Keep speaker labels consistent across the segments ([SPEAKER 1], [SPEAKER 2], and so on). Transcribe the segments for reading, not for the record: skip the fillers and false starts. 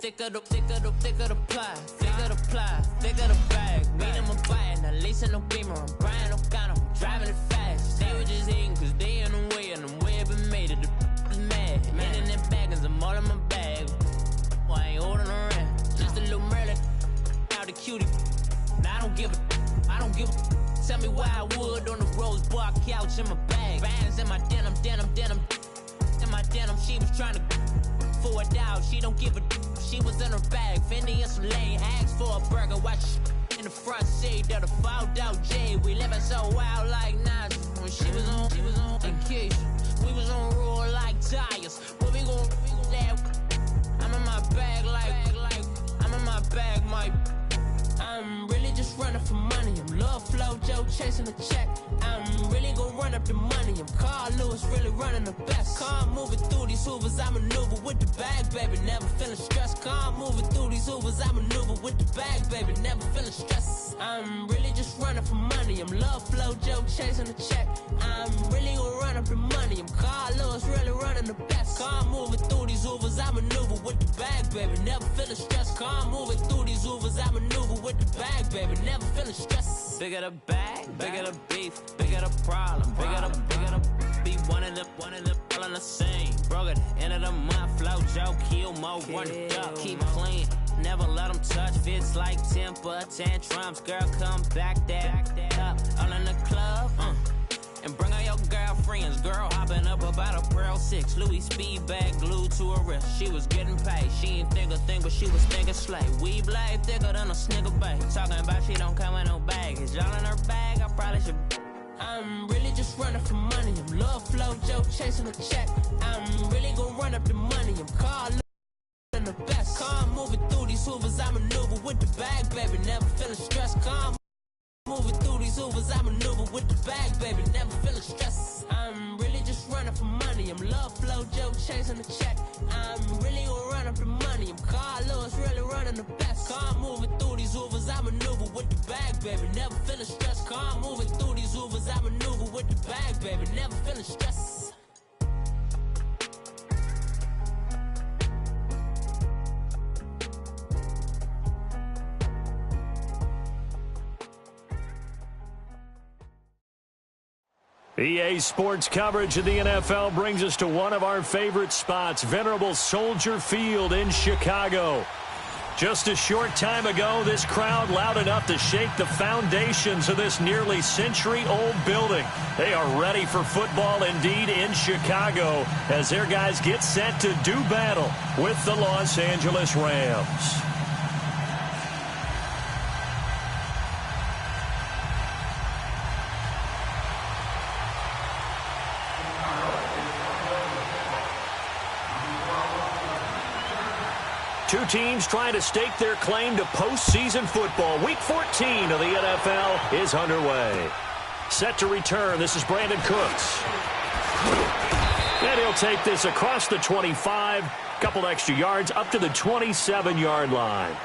[SPEAKER 1] thicker the pie, thicker the bag. Meet them a bite, now listen no beamer. I'm Brian O'Connor, I'm driving it fast. They were just hating cause they in the way, and the way I've been made it, the is mad. Man in them baggins, I'm all in my bag. Well, I ain't holding around, just a little Merlin, out the cutie. Now I don't give a. Tell me why I would on the rose bar couch in my bag. Bands in my denim. In my denim, she was trying to for it out. She don't give a. She was in her bag. Fendi and some lane hags for a burger. Watch in the front seat of the fouled out J. We living so wild like Nas. When she was on vacation, we was on roll like tires. What we gon' that? I'm in my bag like I'm in my bag, my. I'm really just running for money. I'm Love Flow Joe chasing the check. I'm really gonna run up the money. I'm Carl Lewis, really running the best. Calm moving through these hoovers, I maneuver with the bag, baby. Never feeling stressed. Calm moving through these hoovers, I maneuver with the bag, baby. Never feeling stressed. I'm really just running for money. I'm Love Flow Joe chasing the check. I'm really gonna run up the money. I'm Carl Lewis, really running the best. Calm moving through these hoovers, I maneuver with the bag, baby. Never feeling stressed. Calm moving through these hoovers, I maneuver with the bag, baby. Never feeling stressed. Bigger the bag, bigger the beef, bigger the problem, bigger the be one of the all in the same. Broke at the end of the month, flow Joe, kill mo, run it up, keep clean. Never let them touch, fits like temper tantrums. Girl, come back that up, all in the club, and bring all your girlfriends. Girl hopping up about a Pearl 6 Louis speed bag glued to her wrist. She was getting paid, she ain't think a thing, but she was thinking slay. We blade thicker than a snicker bag. Talking about she don't come with no baggage. Y'all in her bag, I probably should. I'm really just running for money. I'm Love Flow Joe chasing the check. I'm really gonna run up the money. I'm Carl in the best. Calm moving through these hoovers, I maneuver with the bag, baby. Never feeling stressed. Calm moving through these hoovers, I maneuver with the bag, baby. Never feeling stressed. I'm really just running for money. I'm Love Flow Joe chasing the check. I'm really gonna run up the money. I'm Carl Lewis, really running the best. Calm moving through these hoovers, I maneuver with the bag, baby. Never feeling stressed. Calm moving through these hoovers, I maneuver with the bag, baby. Never feeling stressed.
[SPEAKER 2] EA Sports coverage of the NFL brings us to one of our favorite spots, venerable Soldier Field in Chicago. Just a short time ago, this crowd loud enough to shake the foundations of this nearly century-old building. They are ready for football indeed in Chicago as their guys get set to do battle with the Los Angeles Rams. Two teams trying to stake their claim to postseason football. Week 14 of the NFL is underway. Set to return, this is Brandon Cooks. And he'll take this across the 25, couple extra yards up to the 27-yard line.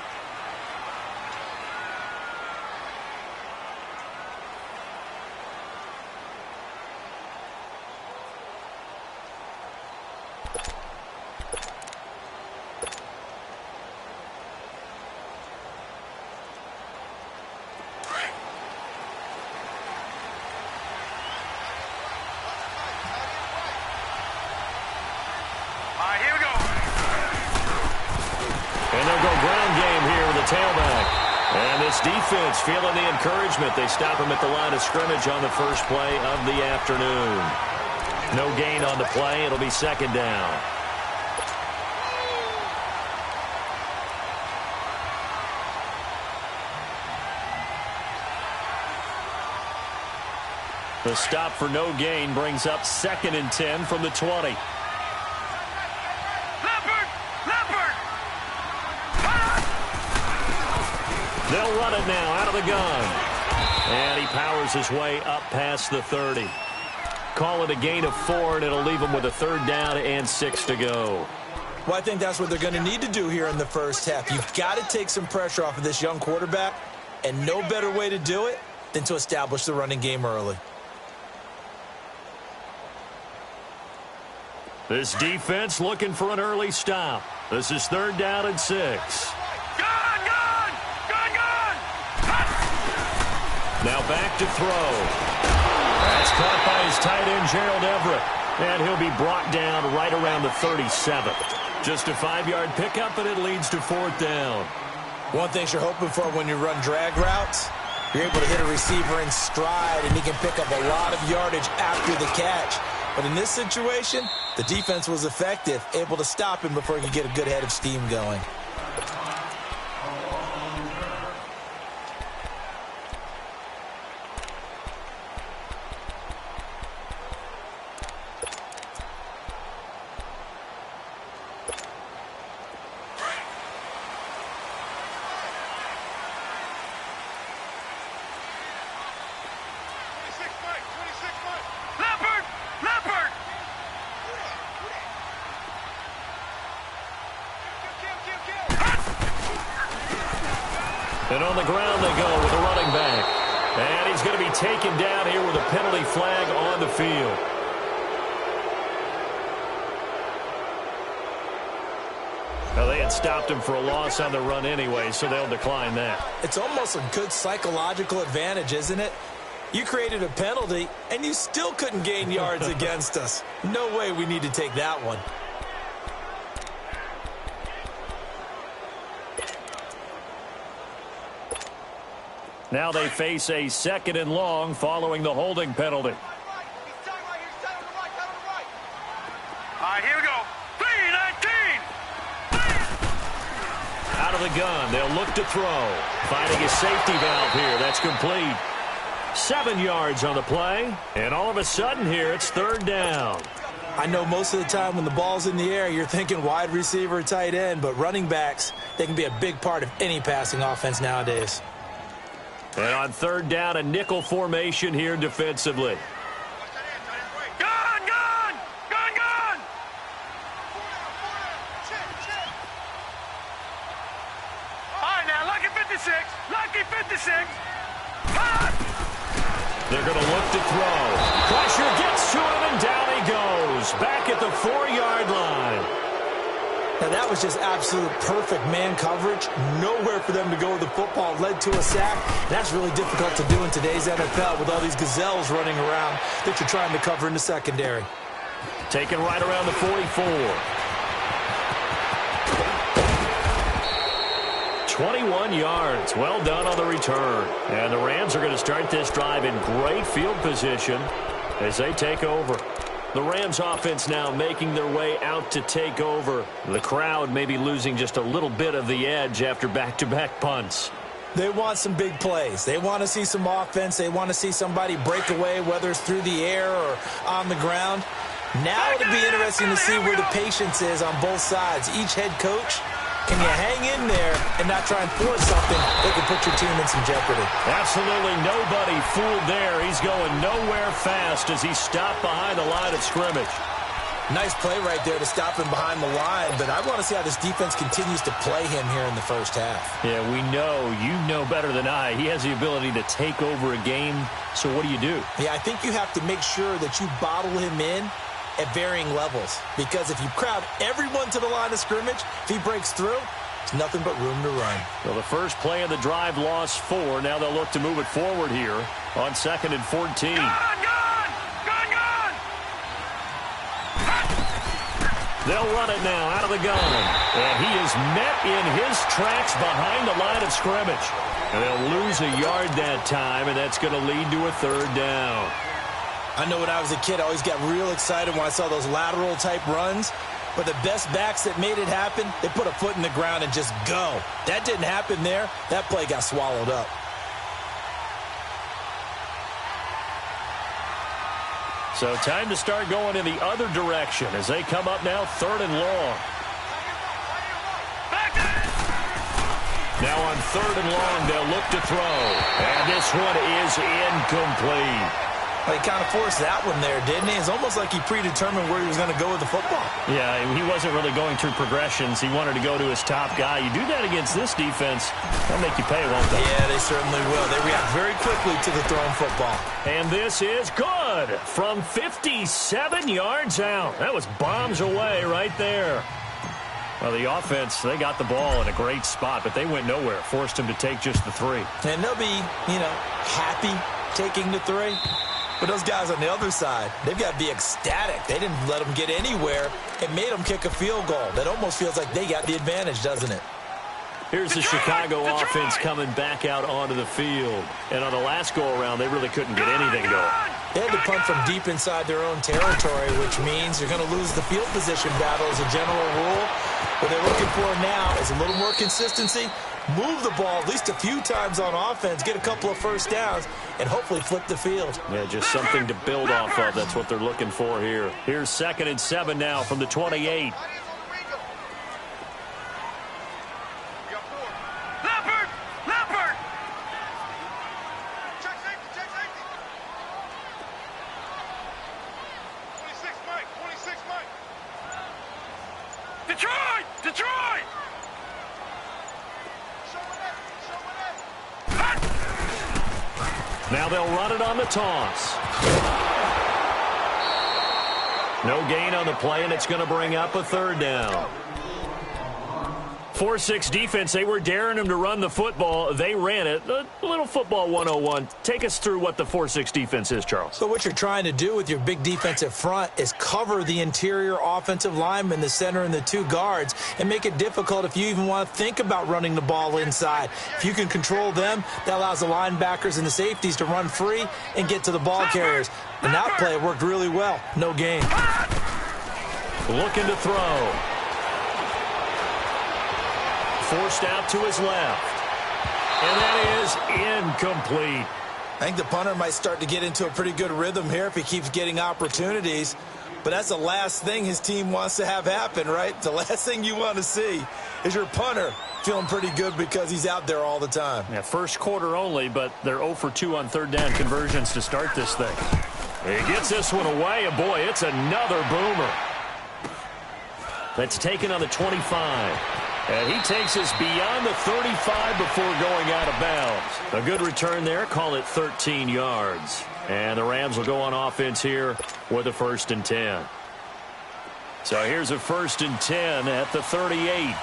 [SPEAKER 2] Defense feeling the encouragement. They stop him at the line of scrimmage on the first play of the afternoon. No gain on the play. It'll be second down. The stop for no gain brings up 2nd and 10 from the 20. They'll run it now out of the gun. And he powers his way up past the 30. Call it a gain of 4, and it'll leave him with a 3rd down and 6 to go.
[SPEAKER 3] Well, I think that's what they're going to need to do here in the first half. You've got to take some pressure off of this young quarterback, and no better way to do it than to establish the running game early.
[SPEAKER 2] This defense looking for an early stop. This is 3rd down and 6.
[SPEAKER 4] Gone!
[SPEAKER 2] Now back to throw. That's caught by his tight end, Gerald Everett. And he'll be brought down right around the 37th. Just a 5-yard pickup, and it leads to 4th down.
[SPEAKER 3] One thing you're hoping for when you run drag routes, you're able to hit a receiver in stride, and he can pick up a lot of yardage after the catch. But in this situation, the defense was effective, able to stop him before he could get a good head of steam going.
[SPEAKER 2] And on the ground they go with a running back. And he's going to be taken down here with a penalty flag on the field. Well, they had stopped him for a loss on the run anyway, so they'll decline that.
[SPEAKER 3] It's almost a good psychological advantage, isn't it? You created a penalty, and you still couldn't gain yards against us. No way we need to take that one.
[SPEAKER 2] Now they face a 2nd and long following the holding penalty.
[SPEAKER 4] All right, here we go. 3-19.
[SPEAKER 2] Out of the gun, they'll look to throw. Finding a safety valve here. That's complete. 7 yards on the play. And all of a sudden here, it's 3rd down.
[SPEAKER 3] I know most of the time when the ball's in the air, you're thinking wide receiver, tight end, but running backs, they can be a big part of any passing offense nowadays.
[SPEAKER 2] And on 3rd down, a nickel formation here defensively.
[SPEAKER 4] Gone! All right, now, lucky 56.
[SPEAKER 2] They're going to look to throw. Pressure gets to him, and down he goes. Back at the 4-yard line.
[SPEAKER 3] Now, that was just absolute perfect man coverage. Nowhere for them to go with the football. Led to a sack. That's really difficult to do in today's NFL with all these gazelles running around that you're trying to cover in the secondary.
[SPEAKER 2] Taken right around the 44. 21 yards. Well done on the return. And the Rams are going to start this drive in great field position as they take over. The Rams offense now making their way out to take over. The crowd may be losing just a little bit of the edge after back-to-back punts.
[SPEAKER 3] They want some big plays. They want to see some offense. They want to see somebody break away, whether it's through the air or on the ground. Now it'll be interesting to see where the patience is on both sides. Each head coach, can you hang in there and not try and force something that could put your team in some jeopardy?
[SPEAKER 2] Absolutely nobody fooled there. He's going nowhere fast as he stopped behind the line of scrimmage.
[SPEAKER 3] Nice play right there to stop him behind the line, but I want to see how this defense continues to play him here in the first half.
[SPEAKER 2] Yeah, we know. You know better than I. He has the ability to take over a game, so what do you do?
[SPEAKER 3] Yeah, I think you have to make sure that you bottle him in at varying levels, because if you crowd everyone to the line of scrimmage, if he breaks through, it's nothing but room to run.
[SPEAKER 2] Well, the first play of the drive lost 4. Now they'll look to move it forward here on 2nd and 14.
[SPEAKER 4] Gone!
[SPEAKER 2] They'll run it now out of the gun. And he is met in his tracks behind the line of scrimmage. And they'll lose a yard that time, and that's going to lead to a 3rd down.
[SPEAKER 3] I know when I was a kid, I always got real excited when I saw those lateral-type runs. But the best backs that made it happen, they put a foot in the ground and just go. That didn't happen there. That play got swallowed up.
[SPEAKER 2] So time to start going in the other direction as they come up now 3rd and long. Now on 3rd and long, they'll look to throw. And this one is incomplete.
[SPEAKER 3] Well, he kind of forced that one there, didn't he? It's almost like he predetermined where he was going to go with the football.
[SPEAKER 2] Yeah, he wasn't really going through progressions. He wanted to go to his top guy. You do that against this defense, they'll make you pay, won't they?
[SPEAKER 3] Yeah, they certainly will. They react very quickly to the thrown football.
[SPEAKER 2] And this is good from 57 yards out. That was bombs away right there. Well, the offense, they got the ball in a great spot, but they went nowhere. Forced him to take just the 3.
[SPEAKER 3] And they'll be, happy taking the 3. But those guys on the other side, they've got to be ecstatic. They didn't let them get anywhere. It made them kick a field goal. That almost feels like they got the advantage, doesn't it?
[SPEAKER 2] Here's the Chicago offense coming back out onto the field. And on the last go-around, they really couldn't get anything going.
[SPEAKER 3] They had to punt from deep inside their own territory, which means you're going to lose the field position battle as a general rule. What they're looking for now is a little more consistency, move the ball at least a few times on offense, get a couple of first downs, and hopefully flip the field.
[SPEAKER 2] Yeah, just something to build off of. That's what they're looking for here. Here's 2nd and 7 now from the 28.
[SPEAKER 4] Leopard! Check safety! 26 Mike! Detroit!
[SPEAKER 2] Now they'll run it on the toss. No gain on the play, and it's going to bring up a 3rd down. 4-6 defense, they were daring him to run the football. They ran it. A little football 101. Take us through what the 4-6 defense is, Charles.
[SPEAKER 3] So what you're trying to do with your big defensive front is cover the interior offensive lineman, the center, and the 2 guards, and make it difficult if you even want to think about running the ball inside. If you can control them, that allows the linebackers and the safeties to run free and get to the ball carriers. And that play worked really well. No gain.
[SPEAKER 2] Looking to throw. Forced out to his left. And that is incomplete.
[SPEAKER 3] I think the punter might start to get into a pretty good rhythm here if he keeps getting opportunities. But that's the last thing his team wants to have happen, right? The last thing you want to see is your punter feeling pretty good because he's out there all the time.
[SPEAKER 2] Yeah, first quarter only, but they're 0 for 2 on 3rd down conversions to start this thing. He gets this one away, and boy, it's another boomer. That's taken on the 25. And he takes us beyond the 35 before going out of bounds. A good return there. Call it 13 yards. And the Rams will go on offense here with a 1st and 10. So here's a 1st and 10 at the 38.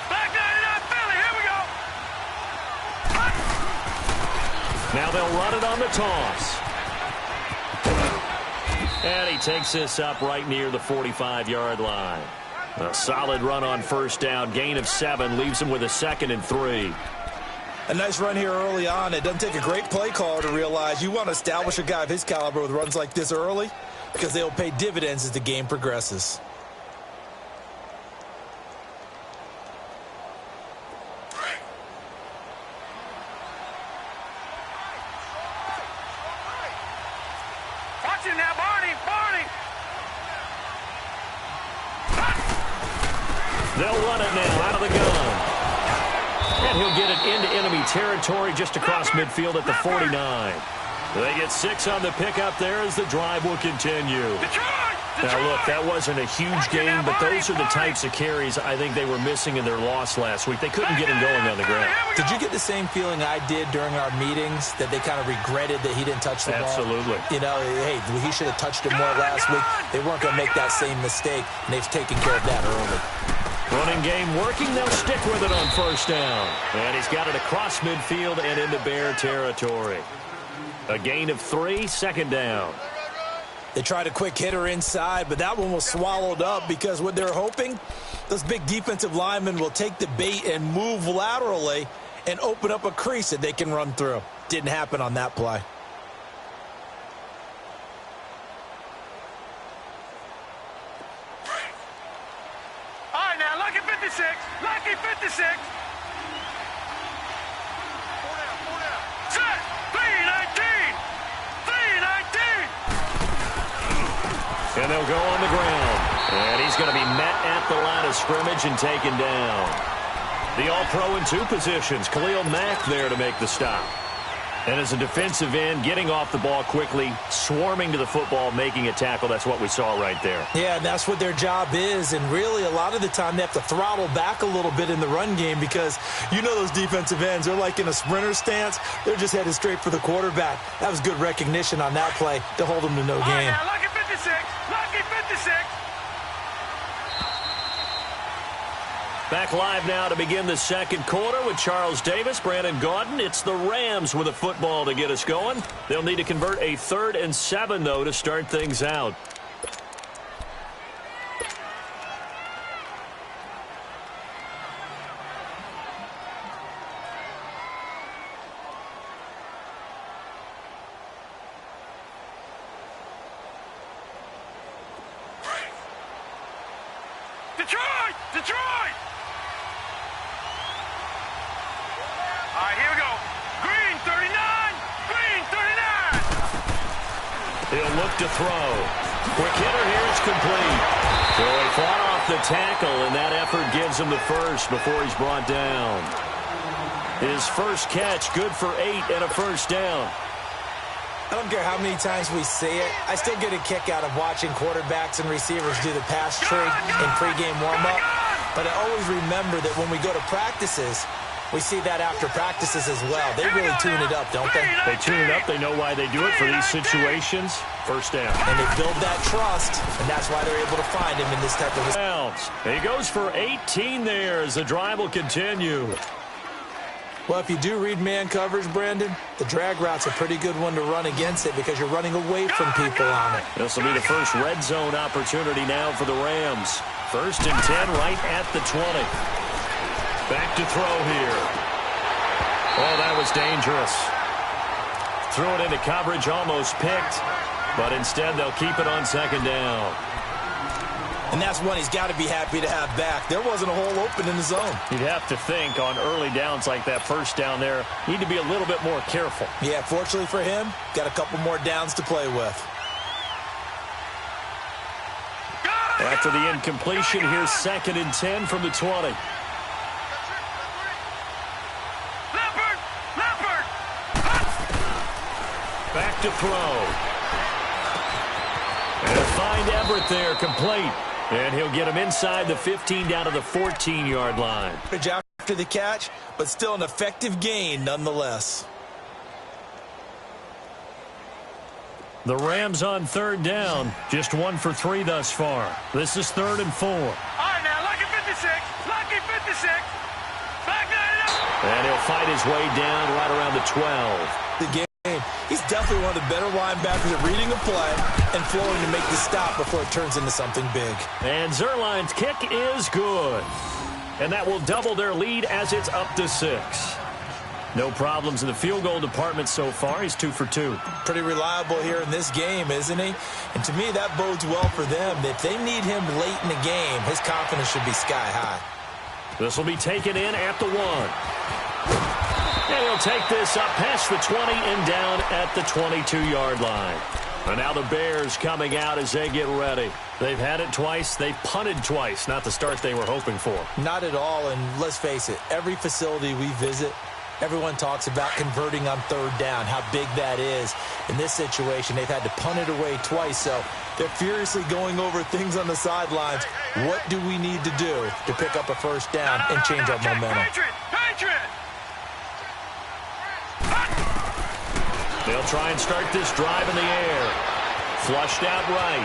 [SPEAKER 4] Back 99 Philly, here we go!
[SPEAKER 2] Now they'll run it on the toss. And he takes this up right near the 45-yard line. A solid run on 1st down. Gain of 7 leaves him with a 2nd and 3.
[SPEAKER 3] A nice run here early on. It doesn't take a great play caller to realize you want to establish a guy of his caliber with runs like this early because they'll pay dividends as the game progresses.
[SPEAKER 4] Watch it now, Barney!
[SPEAKER 2] They'll run it now out of the gun. And he'll get it into enemy territory just across midfield at the 49. They get 6 on the pickup there as the drive will continue. Now, look, that wasn't a huge gain, but those are the types of carries I think they were missing in their loss last week. They couldn't get him going on the ground.
[SPEAKER 3] Did you get the same feeling I did during our meetings, that they kind of regretted that he didn't touch the ball?
[SPEAKER 2] Absolutely.
[SPEAKER 3] You know, hey, he should have touched it more last week. They weren't going to make that same mistake, and they've taken care of that early.
[SPEAKER 2] Running game working. They'll stick with it on 1st down. And he's got it across midfield and into Bear territory. A gain of 3, 2nd down.
[SPEAKER 3] They tried a quick hitter inside, but that one was swallowed up because what they're hoping, those big defensive linemen will take the bait and move laterally and open up a crease that they can run through. Didn't happen on that play.
[SPEAKER 4] All right, now, lucky 56. Lucky 56. 4 down. Set. 319. 319.
[SPEAKER 2] And they'll go on the ground. And he's going to be met at the line of scrimmage and taken down. The All-Pro in 2 positions. Khalil Mack there to make the stop. And as a defensive end, getting off the ball quickly, swarming to the football, making a tackle, that's what we saw right there.
[SPEAKER 3] Yeah, and that's what their job is. And really, a lot of the time, they have to throttle back a little bit in the run game because you know those defensive ends, they're like in a sprinter stance. They're just headed straight for the quarterback. That was good recognition on that play to hold them to no gain.
[SPEAKER 4] Now, lucky 56. Lucky 56.
[SPEAKER 2] Back live now to begin the second quarter with Charles Davis, Brandon Gaudin. It's the Rams with a football to get us going. They'll need to convert a 3rd and 7, though, to start things out.
[SPEAKER 4] Detroit! Detroit! All right, here we go. Green 39. Green 39.
[SPEAKER 2] He'll look to throw. Quick hitter here is complete. So he fought off the tackle, and that effort gives him the first before he's brought down. His first catch, good for 8 and a first down.
[SPEAKER 3] I don't care how many times we see it. I still get a kick out of watching quarterbacks and receivers do the pass tree in pregame warm-up. But I always remember that when we go to practices, we see that after practices as well. They really tune it up, don't they?
[SPEAKER 2] They tune it up. They know why they do it for these situations. First down.
[SPEAKER 3] And they build that trust, and that's why they're able to find him in this type of...
[SPEAKER 2] He goes for 18 there as the drive will continue.
[SPEAKER 3] Well, if you do read man coverage, Brandon, the drag route's a pretty good one to run against it because you're running away from people on it.
[SPEAKER 2] This will be the first red zone opportunity now for the Rams. 1st and 10 right at the 20. Back to throw here. Oh, that was dangerous. Threw it into coverage, almost picked, but instead they'll keep it on 2nd down.
[SPEAKER 3] And that's one he's got to be happy to have back. There wasn't a hole open in the zone.
[SPEAKER 2] You'd have to think on early downs like that first down there, need to be a little bit more careful.
[SPEAKER 3] Yeah, fortunately for him, got a couple more downs to play with.
[SPEAKER 2] After the incompletion, here's 2nd and 10 from the 20. Back to throw. And find Everett there, complete. And he'll get him inside the 15 down to the 14-yard line.
[SPEAKER 3] After the catch, but still an effective gain nonetheless.
[SPEAKER 2] The Rams on 3rd down, just 1 for 3 thus far. This is 3rd and 4.
[SPEAKER 4] All right, now, lucky 56. Lucky 56. Back 99.
[SPEAKER 2] And he'll fight his way down right around the 12.
[SPEAKER 3] The game. He's definitely one of the better linebackers at reading a play and flowing to make the stop before it turns into something big.
[SPEAKER 2] And Zerline's kick is good. And that will double their lead as it's up to 6. No problems in the field goal department so far. He's 2 for 2.
[SPEAKER 3] Pretty reliable here in this game, isn't he? And to me, that bodes well for them. If they need him late in the game, his confidence should be sky high.
[SPEAKER 2] This will be taken in at the 1. And he'll take this up past the 20 and down at the 22-yard line. And now the Bears coming out as they get ready. They've had it twice. They've punted twice. Not the start they were hoping for.
[SPEAKER 3] Not at all. And let's face it, every facility we visit, everyone talks about converting on 3rd down, how big that is. In this situation, they've had to punt it away twice, so they're furiously going over things on the sidelines. What do we need to do to pick up a 1st down and change our momentum?
[SPEAKER 4] Patriot!
[SPEAKER 2] They'll try and start this drive in the air. Flushed out right.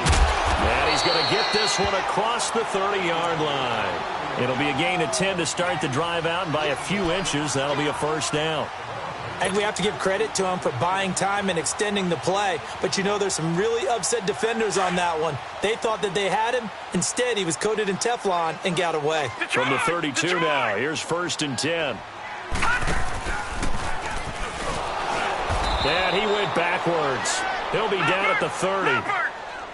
[SPEAKER 2] And he's going to get this one across the 30-yard line. It'll be a gain of 10 to start the drive out, and by a few inches, that'll be a 1st down.
[SPEAKER 3] I think we have to give credit to him for buying time and extending the play. But, you know, there's some really upset defenders on that one. They thought that they had him. Instead, he was coated in Teflon and got away.
[SPEAKER 2] From the 32 now, here's 1st and 10. And he went backwards. He'll be down at the 30.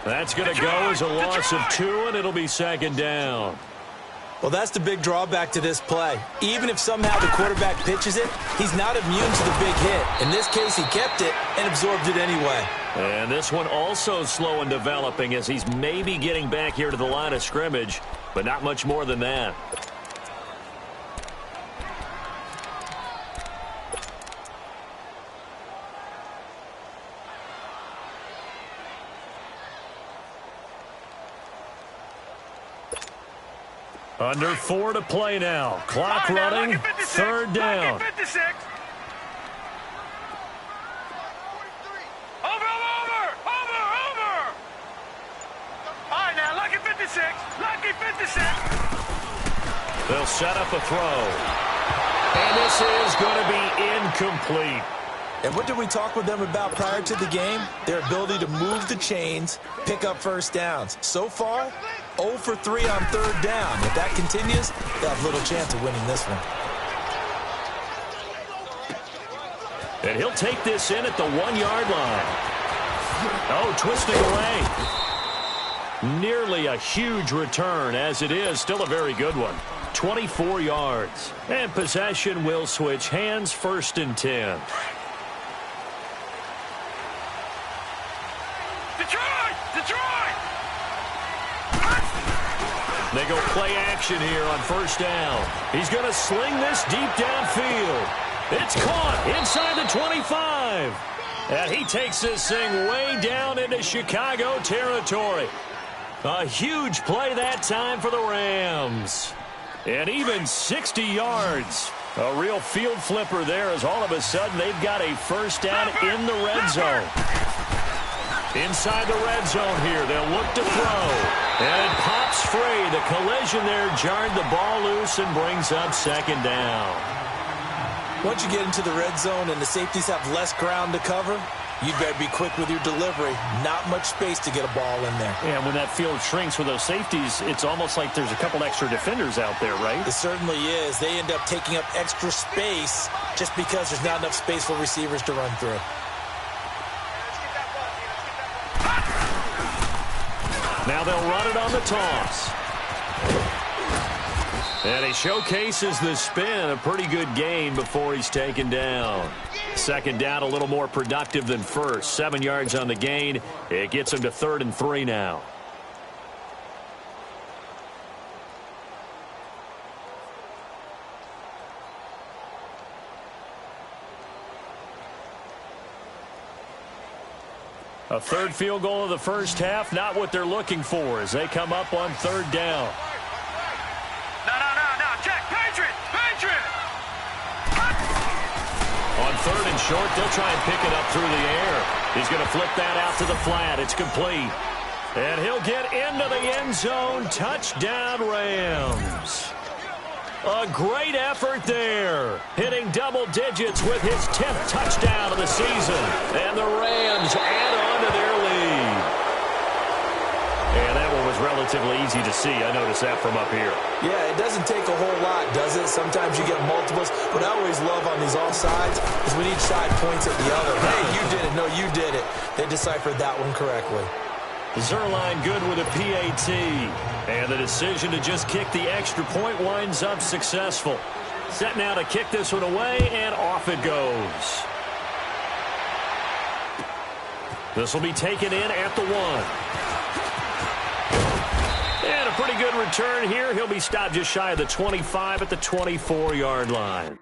[SPEAKER 2] That's going to go as a loss of 2, and it'll be 2nd down.
[SPEAKER 3] Well, that's the big drawback to this play. Even if somehow the quarterback pitches it, he's not immune to the big hit. In this case, he kept it and absorbed it anyway.
[SPEAKER 2] And this one also slow in developing as he's maybe getting back here to the line of scrimmage, but not much more than that. Under 4 to play now. Clock running. Third down.
[SPEAKER 4] Over. All right, now, lucky 56. Lucky 56.
[SPEAKER 2] They'll set up a throw. And this is going to be incomplete.
[SPEAKER 3] And what did we talk with them about prior to the game? Their ability to move the chains, pick up first downs. So far, 0 for 3 on third down. If that continues, they'll have little chance of winning this one.
[SPEAKER 2] And he'll take this in at the 1-yard line. Oh, twisting away. Nearly a huge return. As it is, still a very good one. 24 yards. And possession will switch hands, 1st and 10.
[SPEAKER 4] Detroit!
[SPEAKER 2] They go play action here on 1st down. He's going to sling this deep downfield. It's caught inside the 25. And he takes this thing way down into Chicago territory. A huge play that time for the Rams. And even 60 yards. A real field flipper there as all of a sudden they've got a first down in the red zone. Inside the red zone here, they'll look to throw. And it pops free. The collision there jarred the ball loose and brings up 2nd down.
[SPEAKER 3] Once you get into the red zone and the safeties have less ground to cover, you'd better be quick with your delivery. Not much space to get a ball in there.
[SPEAKER 2] Yeah, when that field shrinks with those safeties, it's almost like there's a couple extra defenders out there, right?
[SPEAKER 3] It certainly is. They end up taking up extra space just because there's not enough space for receivers to run through.
[SPEAKER 2] Now they'll run it on the toss. And he showcases the spin. A pretty good gain before he's taken down. 2nd down, a little more productive than first. 7 yards on the gain. It gets him to 3rd and 3 now. A third field goal of the first half, not what they're looking for as they come up on 3rd down.
[SPEAKER 4] No. Check. Patriot.
[SPEAKER 2] On 3rd and short, they'll try and pick it up through the air. He's going to flip that out to the flat. It's complete. And he'll get into the end zone. Touchdown, Rams. A great effort there. Hitting double digits with his 10th touchdown of the season. And the Rams add on to their lead. And that one was relatively easy to see. I noticed that from up here.
[SPEAKER 3] Yeah, it doesn't take a whole lot, does it? Sometimes you get multiples. What I always love on these offsides is when each side points at the other. Hey, you did it. No, you did it. They deciphered that one correctly.
[SPEAKER 2] Zerline good with a PAT. And the decision to just kick the extra point winds up successful. Set now to kick this one away, and off it goes. This will be taken in at the 1. And a pretty good return here. He'll be stopped just shy of the 25 at the 24-yard line.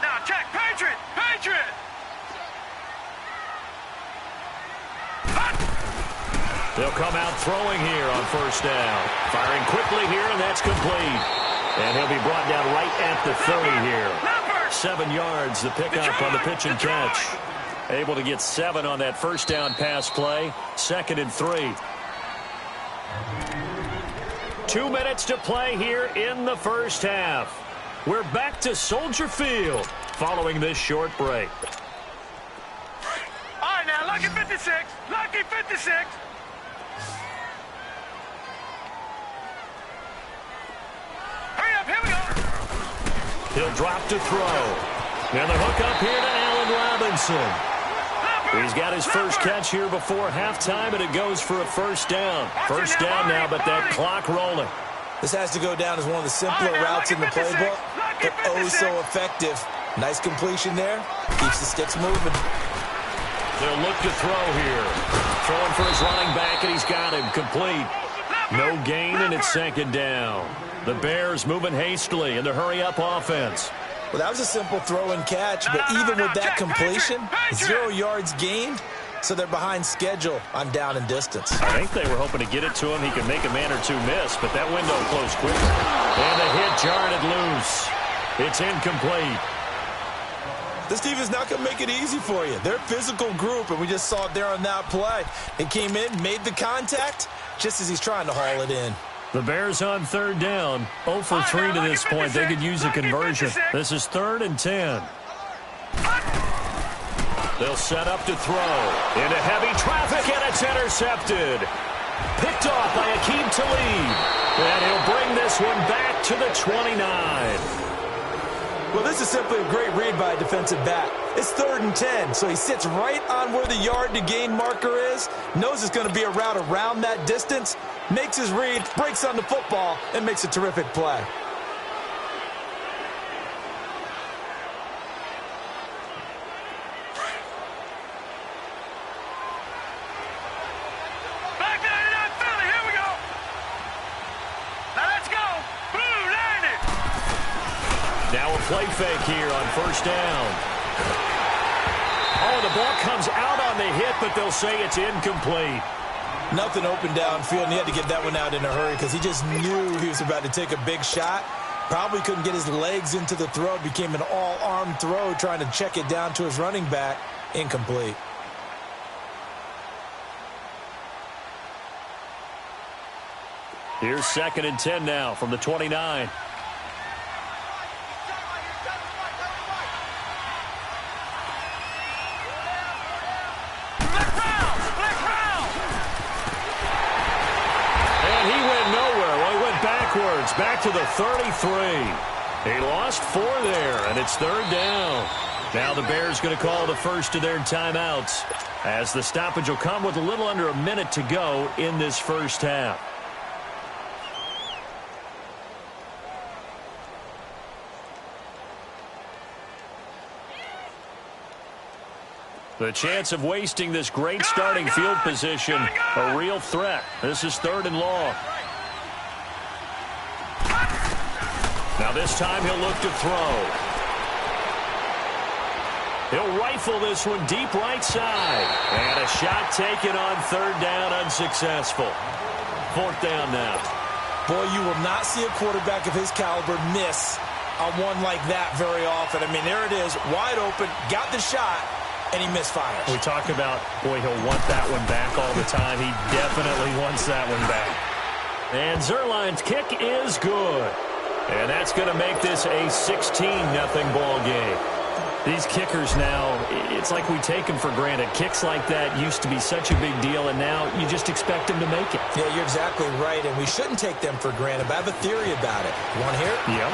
[SPEAKER 4] No. Check. Patriot.
[SPEAKER 2] They'll come out throwing here on 1st down. Firing quickly here, and that's complete. And he'll be brought down right at the 30 here. 7 yards, the pickup on the pitch and catch. Able to get 7 on that 1st down pass play. 2nd and 3. 2 minutes to play here in the first half. We're back to Soldier Field following this short break.
[SPEAKER 4] All right, now, lucky 56. Lucky 56. Hurry up, here we go.
[SPEAKER 2] He'll drop to throw. And the hook up here to Allen Robinson. He's got his first catch here before halftime, and it goes for a first down. First down now, but that clock rolling.
[SPEAKER 3] This has to go down as one of the simpler routes in the playbook, but oh so effective. Nice completion there. Keeps the sticks moving.
[SPEAKER 2] They'll look to throw here. Throwing for his running back, and he's got him complete. No gain, and it's second down. The Bears moving hastily in the hurry-up offense.
[SPEAKER 3] Well, that was a simple throw and catch, but even with that completion, 0 yards gained, so they're behind schedule on down and distance.
[SPEAKER 2] I think they were hoping to get it to him. He could make a man or two miss, but that window closed quickly. And the hit jarred it loose. It's incomplete.
[SPEAKER 3] This team is not going to make it easy for you. They're a physical group, and we just saw it there on that play. It came in, made the contact, just as he's trying to haul it in.
[SPEAKER 2] The Bears on third down. 0 for 3 to this point. They could use a conversion. This is 3rd and 10. They'll set up to throw. Into heavy traffic, and it's intercepted. Picked off by Akeem Talib. And he'll bring this one back to the 29.
[SPEAKER 3] Well, this is simply a great read by a defensive back. It's 3rd and 10, so he sits right on where the yard-to-gain marker is, knows it's going to be a route around that distance, makes his read, breaks on the football, and makes a terrific play.
[SPEAKER 2] Play fake here on first down. Oh, the ball comes out on the hit, but they'll say it's incomplete.
[SPEAKER 3] Nothing open downfield, and he had to get that one out in a hurry because he just knew he was about to take a big shot. Probably couldn't get his legs into the throw. It became an all-arm throw trying to check it down to his running back. Incomplete.
[SPEAKER 2] Here's 2nd and 10 now from the 29. Back to the 33. He lost 4 there, and it's 3rd down. Now the Bears going to call the first of their timeouts, as the stoppage will come with a little under a minute to go in this first half. The chance of wasting this great starting field position, a real threat. This is 3rd and long. Now this time he'll look to throw. He'll rifle this one deep right side. And a shot taken on 3rd down, unsuccessful. 4th down now.
[SPEAKER 3] Boy, you will not see a quarterback of his caliber miss on one like that very often. I mean, there it is, wide open, got the shot, and he misfires.
[SPEAKER 2] We talk about, boy, he'll want that one back all the time. He definitely wants that one back. And Zuerlein's kick is good. And that's going to make this a 16-0 ball game. These kickers now, it's like we take them for granted. Kicks like that used to be such a big deal, and now you just expect them to make it.
[SPEAKER 3] Yeah, you're exactly right, and we shouldn't take them for granted. But I have a theory about it. You want to hear it?
[SPEAKER 2] Yeah.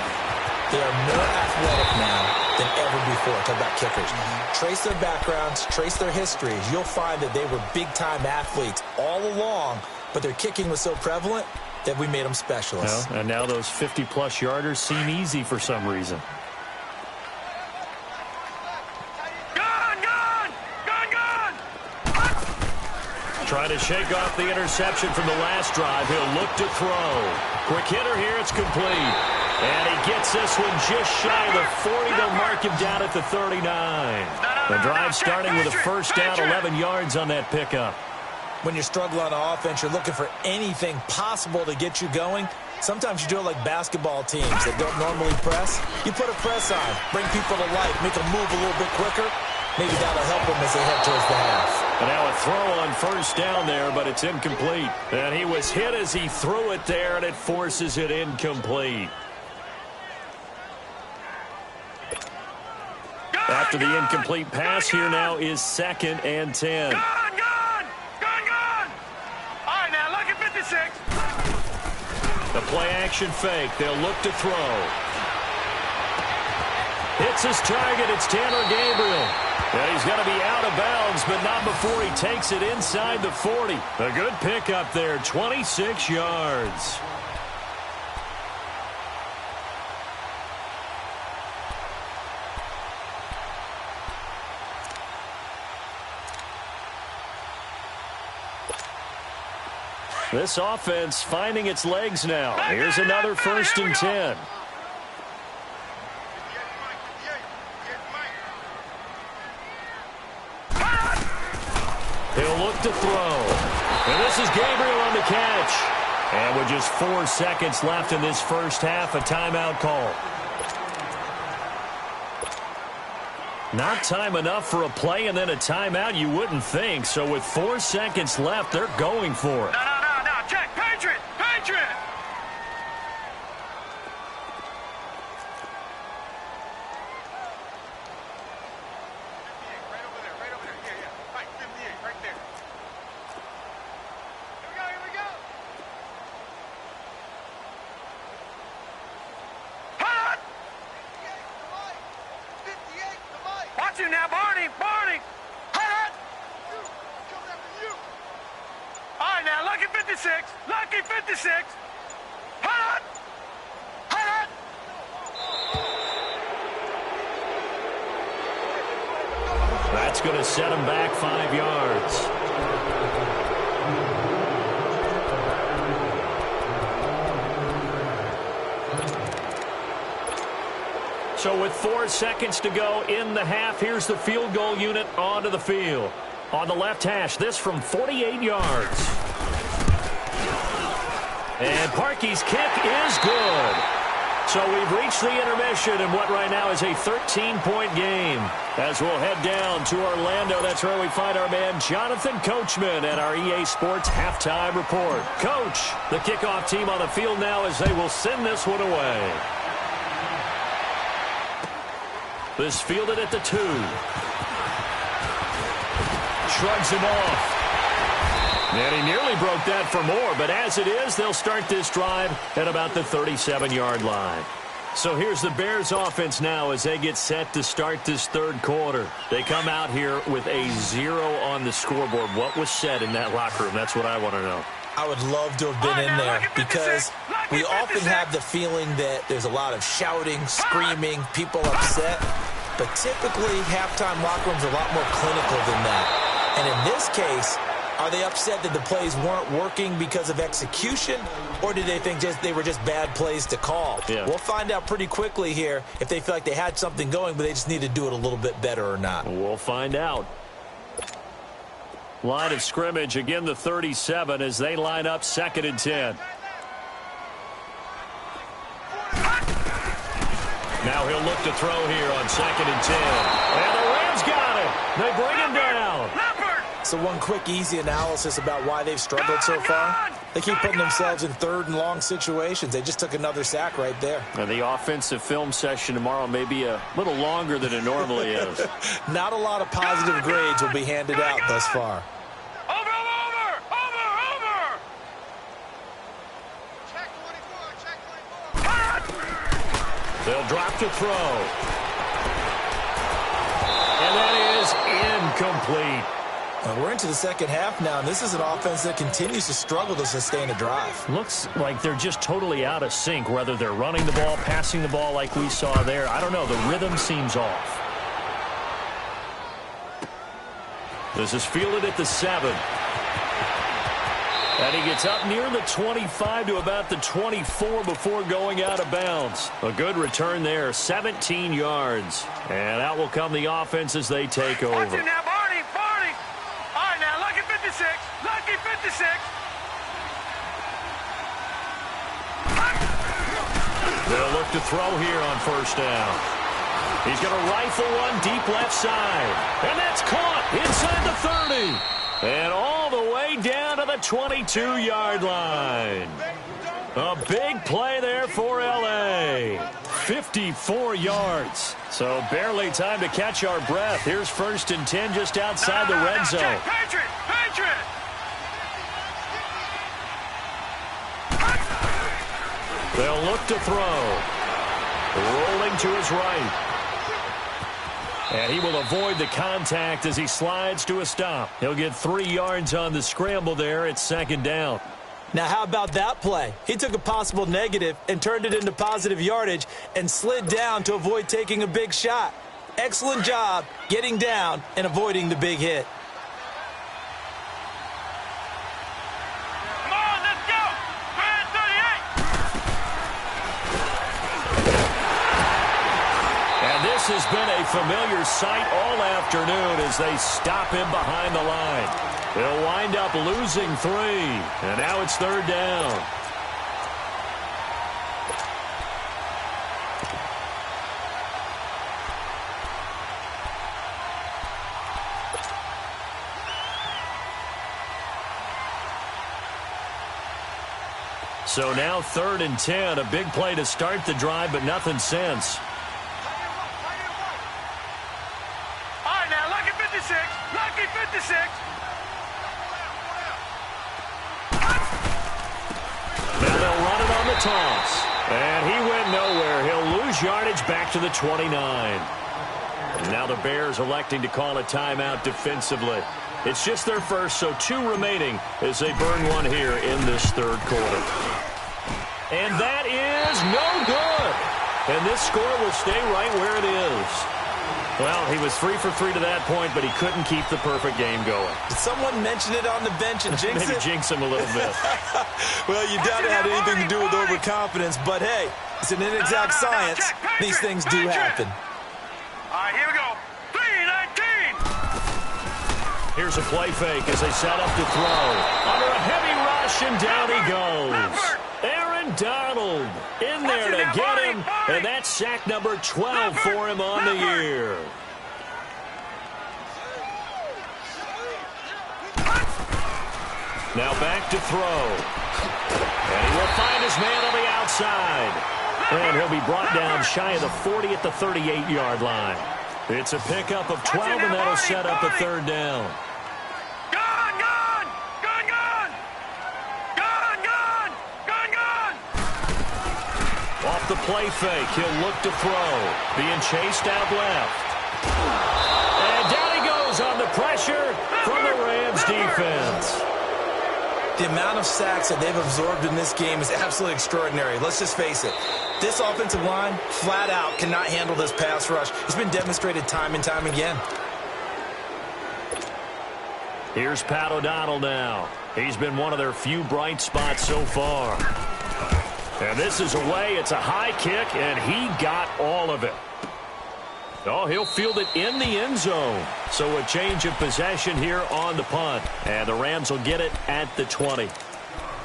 [SPEAKER 3] They are more athletic now than ever before. Talk about kickers. Trace their backgrounds, trace their histories. You'll find that they were big-time athletes all along, but their kicking was so prevalent that we made them specialists.
[SPEAKER 2] Well, and now those 50-plus yarders seem easy for some reason. Trying to shake off the interception from the last drive. He'll look to throw. Quick hitter here. It's complete. And he gets this one just shy of the 40. They'll mark him down at the 39. The drive starting with a first down, 11 yards on that pickup.
[SPEAKER 3] When you're struggling on offense, you're looking for anything possible to get you going. Sometimes you do it like basketball teams that don't normally press. You put a press on, bring people to life, make them move a little bit quicker. Maybe that'll help them as they head towards the half.
[SPEAKER 2] And now a throw on first down there, but it's incomplete. And he was hit as he threw it there, and it forces it incomplete. After the incomplete pass, here now is 2nd and 10.
[SPEAKER 4] Gone! All right, now, look at 56.
[SPEAKER 2] The play-action fake. They'll look to throw. Hits his target. It's Tanner Gabriel. And he's going to be out of bounds, but not before he takes it inside the 40. A good pickup there, 26 yards. This offense finding its legs now. Here's another 1st and 10. He'll look to throw. And this is Gabriel on the catch. And with just 4 seconds left in this first half, a timeout call. Not time enough for a play and then a timeout, you wouldn't think. So with 4 seconds left, they're going for it.
[SPEAKER 4] No. Check. Patriot. Right over there. Yeah. Right, 58, right there. Here we go. Hot! 58, the mic. Watch him now, Barney. Hot! Coming after you. All right, now, lucky 56. Hot!
[SPEAKER 2] That's going to set him back 5 yards. So with 4 seconds to go in the half, here's the field goal unit onto the field. On the left hash, this from 48 yards. And Parkey's kick is good. So we've reached the intermission in what right now is a 13-point game. As we'll head down to Orlando, that's where we find our man Jonathan Coachman at our EA Sports Halftime Report. Coach, the kickoff team on the field now as they will send this one away. This fielded at the 2. Shrugs him off. And he nearly broke that for more, but as it is, they'll start this drive at about the 37-yard line. So here's the Bears offense now as they get set to start this third quarter. They come out here with a 0 on the scoreboard. What was said in that locker room? That's what I want to know.
[SPEAKER 3] I would love to have been in there because we often have the feeling that there's a lot of shouting, screaming, people upset. But typically, halftime locker rooms are a lot more clinical than that. And in this case, are they upset that the plays weren't working because of execution, or did they think they were just bad plays to call?
[SPEAKER 2] Yeah.
[SPEAKER 3] We'll find out pretty quickly here if they feel like they had something going, but they just need to do it a little bit better or not.
[SPEAKER 2] We'll find out. Line of scrimmage, again the 37 as they line up 2nd and 10. Now he'll look to throw here on 2nd and 10. And the Rams got it. They bring him down.
[SPEAKER 3] So one quick, easy analysis about why they've struggled so far. They keep putting themselves in 3rd and long situations. They just took another sack right there.
[SPEAKER 2] And the offensive film session tomorrow may be a little longer than it normally is.
[SPEAKER 3] Not a lot of positive grades will be handed out thus far.
[SPEAKER 4] Over! Check 24.
[SPEAKER 2] They'll drop to throw. And that is incomplete.
[SPEAKER 3] We're into the second half now, and this is an offense that continues to struggle to sustain a drive.
[SPEAKER 2] Looks like they're just totally out of sync, whether they're running the ball, passing the ball like we saw there. I don't know. The rhythm seems off. This is fielded at the 7. And he gets up near the 25 to about the 24 before going out of bounds. A good return there, 17 yards. And out will come the offense as they take over.
[SPEAKER 4] Watch it now, Barney. All right, now, lucky 56.
[SPEAKER 2] They'll look to throw here on 1st down. He's going to rifle one deep left side. And that's caught inside the 30. And all the way down to the 22-yard line. A big play there for L.A. 54 yards. So barely time to catch our breath. Here's 1st and 10 just outside the red zone.
[SPEAKER 4] Patriot!
[SPEAKER 2] They'll look to throw. Rolling to his right. And he will avoid the contact as he slides to a stop. He'll get 3 yards on the scramble there. It's 2nd down.
[SPEAKER 3] Now, how about that play? He took a possible negative and turned it into positive yardage and slid down to avoid taking a big shot. Excellent job getting down and avoiding the big hit.
[SPEAKER 4] Come on, let's go! 38!
[SPEAKER 2] And this has been a familiar sight all afternoon as they stop him behind the line. They'll wind up losing 3, and now it's 3rd down. So now 3rd and 10, a big play to start the drive, but nothing since.
[SPEAKER 4] All right, now, lucky 56. Lucky 56.
[SPEAKER 2] Now they'll run it on the toss. And he went nowhere. He'll lose yardage back to the 29. And now the Bears electing to call a timeout defensively. It's just their first, so 2 remaining as they burn 1 here in this 3rd quarter. And that is no good. And this score will stay right where it is. Well, he was 3 for 3 to that point, but he couldn't keep the perfect game going.
[SPEAKER 3] Did someone mention it on the bench and jinx it?
[SPEAKER 2] Maybe jinx him a little bit.
[SPEAKER 3] Well, you doubt it had anything to do with overconfidence, but hey, it's an inexact science. These things do happen.
[SPEAKER 4] All right, here we go. 3-19.
[SPEAKER 2] Here's a play fake as they set up to throw. Under a heavy rush, and down he goes. Aaron Donald in there to get him, and that's sack number 12 for him on the year. Now back to throw. And he will find his man on the outside. And he'll be brought down shy of the 40 at the 38-yard line. It's a pickup of 12, and that'll set up a 3rd down. Off the play fake, he'll look to throw. Being chased out left. And down he goes on the pressure from the Rams defense.
[SPEAKER 3] The amount of sacks that they've absorbed in this game is absolutely extraordinary. Let's just face it. This offensive line, flat out, cannot handle this pass rush. It's been demonstrated time and time again.
[SPEAKER 2] Here's Pat O'Donnell now. He's been one of their few bright spots so far. And this is away. It's a high kick, and he got all of it. Oh, he'll field it in the end zone. So a change of possession here on the punt. And the Rams will get it at the 20.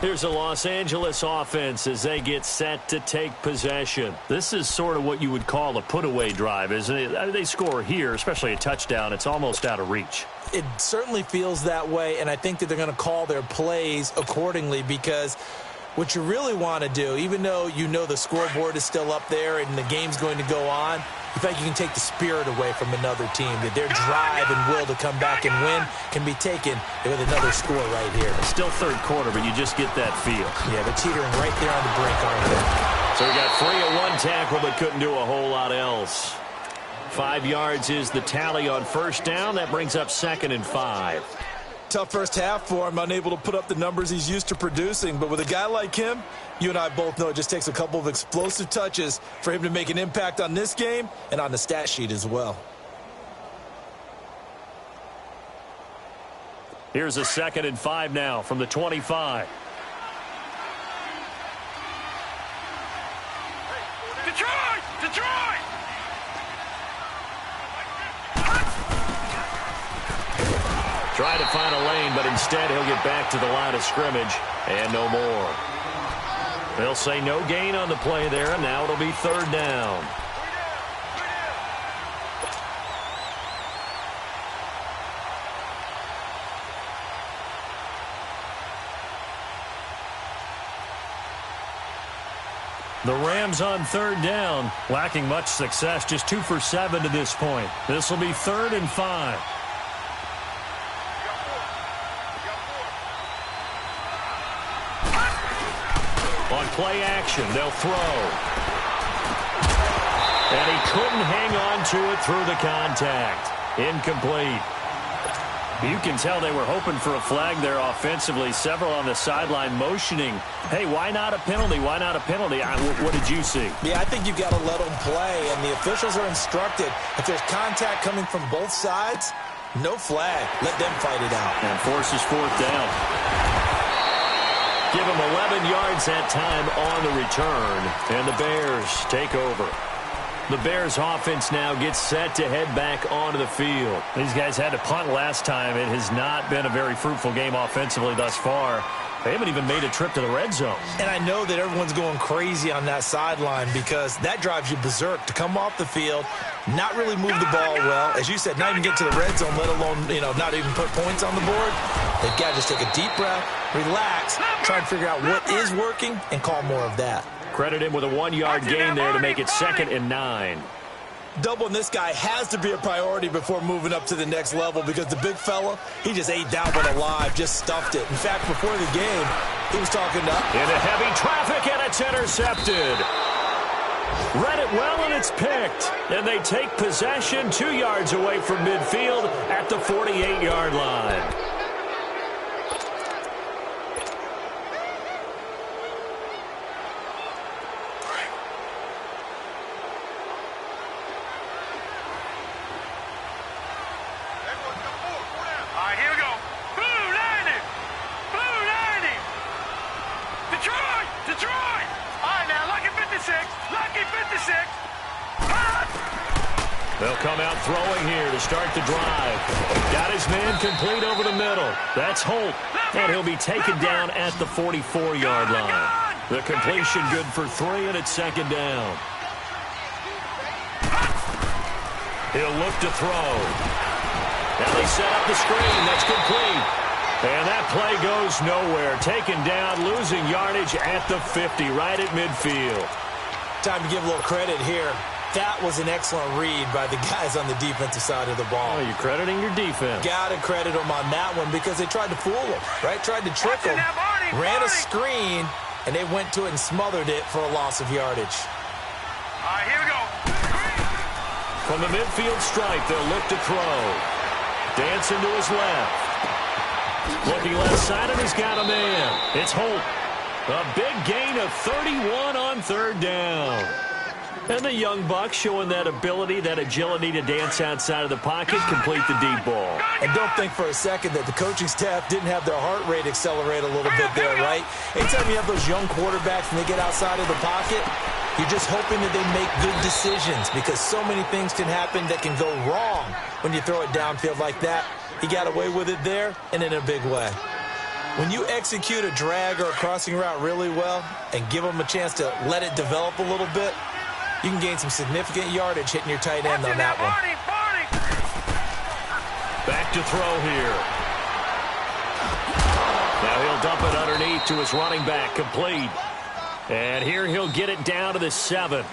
[SPEAKER 2] Here's the Los Angeles offense as they get set to take possession. This is sort of what you would call a put-away drive, isn't it? I mean, they score here, especially a touchdown. It's almost out of reach.
[SPEAKER 3] It certainly feels that way, and I think that they're going to call their plays accordingly because what you really want to do, even though you know the scoreboard is still up there and the game's going to go on, you think you can take the spirit away from another team, that their drive and will to come back and win can be taken with another score right here.
[SPEAKER 2] It's still 3rd quarter, but you just get that feel.
[SPEAKER 3] Yeah, they're teetering right there on the brink, aren't they?
[SPEAKER 2] So we got 3 at 1 tackle, but couldn't do a whole lot else. 5 yards is the tally on 1st down. That brings up 2nd and 5.
[SPEAKER 3] Tough first half for him, unable to put up the numbers he's used to producing. But with a guy like him, you and I both know it just takes a couple of explosive touches for him to make an impact on this game and on the stat sheet as well.
[SPEAKER 2] Here's a 2nd and 5 now from the 25.
[SPEAKER 4] Detroit! Detroit!
[SPEAKER 2] Trying to find a lane, but instead he'll get back to the line of scrimmage and no more. They'll say no gain on the play there, and now it'll be 3rd down. The Rams on 3rd down, lacking much success, just 2 for 7 to this point. This will be 3rd and 5. On play action, they'll throw. And he couldn't hang on to it through the contact. Incomplete. You can tell they were hoping for a flag there offensively. Several on the sideline motioning, hey, why not a penalty? Why not a penalty? What did you see?
[SPEAKER 3] Yeah, I think you've got to let them play, and the officials are instructed. If there's contact coming from both sides, no flag. Let them fight it out.
[SPEAKER 2] And forces fourth down. Give them 11 yards that time on the return, and the Bears take over. The Bears offense now gets set to head back onto the field. These guys had to punt last time. It has not been a very fruitful game offensively thus far. They haven't even made a trip to the red zone.
[SPEAKER 3] And I know that everyone's going crazy on that sideline because that drives you berserk to come off the field, not really move the ball well. As you said, not even get to the red zone, let alone, not even put points on the board. They've got to just take a deep breath, relax, try and figure out what is working, and call more of that.
[SPEAKER 2] Credit him with a 1-yard gain there to make it 2nd and 9.
[SPEAKER 3] Doubling this guy has to be a priority before moving up to the next level because the big fella, he just ate that one alive, just stuffed it. In fact, before the game, he was talking to...
[SPEAKER 2] Into heavy traffic, and it's intercepted. Read it well, and it's picked. And they take possession 2 yards away from midfield at the 48-yard line. They'll come out throwing here to start the drive. Got his man complete over the middle. That's Holt, and he'll be taken down at the 44-yard line. The completion good for 3, and it's 2nd down. He'll look to throw. Now they set up the screen. That's complete. And that play goes nowhere. Taken down, losing yardage at the 50, right at midfield.
[SPEAKER 3] Time to give a little credit here. That was an excellent read by the guys on the defensive side of the ball.
[SPEAKER 2] Oh, you're crediting your defense.
[SPEAKER 3] Got to credit them on that one because they tried to fool them, right? Tried to trick them, ran a screen, and they went to it and smothered it for a loss of yardage.
[SPEAKER 4] All right, here we go.
[SPEAKER 2] From the midfield stripe, they'll look to throw. Dancing to his left. Looking left side, and he's got a man. It's Holt. A big gain of 31 on 3rd down. And the young buck showing that ability, that agility to dance outside of the pocket, complete the deep ball.
[SPEAKER 3] And don't think for a second that the coaching staff didn't have their heart rate accelerate a little bit there, right? Anytime you have those young quarterbacks and they get outside of the pocket, you're just hoping that they make good decisions because so many things can happen that can go wrong when you throw it downfield like that. He got away with it there and in a big way. When you execute a drag or a crossing route really well and give them a chance to let it develop a little bit, you can gain some significant yardage hitting your tight end on that one.
[SPEAKER 2] Back to throw here. Now he'll dump it underneath to his running back, complete. And here he'll get it down to the 7.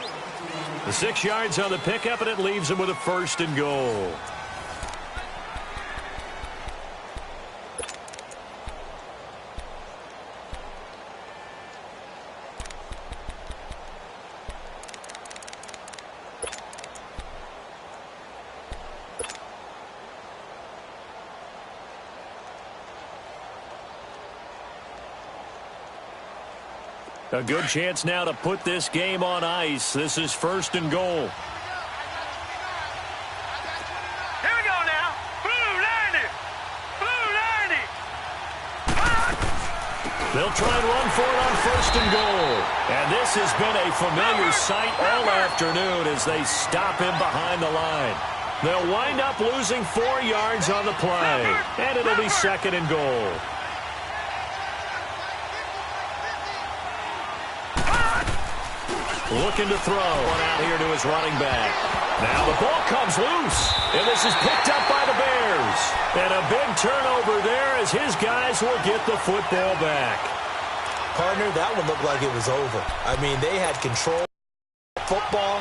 [SPEAKER 2] The 6 yards on the pickup, and it leaves him with a 1st and goal. A good chance now to put this game on ice. This is 1st and goal.
[SPEAKER 4] Here we go now. Blue 90. Blue 90.
[SPEAKER 2] They'll try and run for it on 1st and goal. And this has been a familiar sight all afternoon as they stop him behind the line. They'll wind up losing 4 yards on the play. And it'll be 2nd and goal. Looking to throw one out here to his running back. Now the ball comes loose, and this is picked up by the Bears. And a big turnover there as his guys will get the football back.
[SPEAKER 3] Partner, that one looked like it was over. I mean, they had control of football.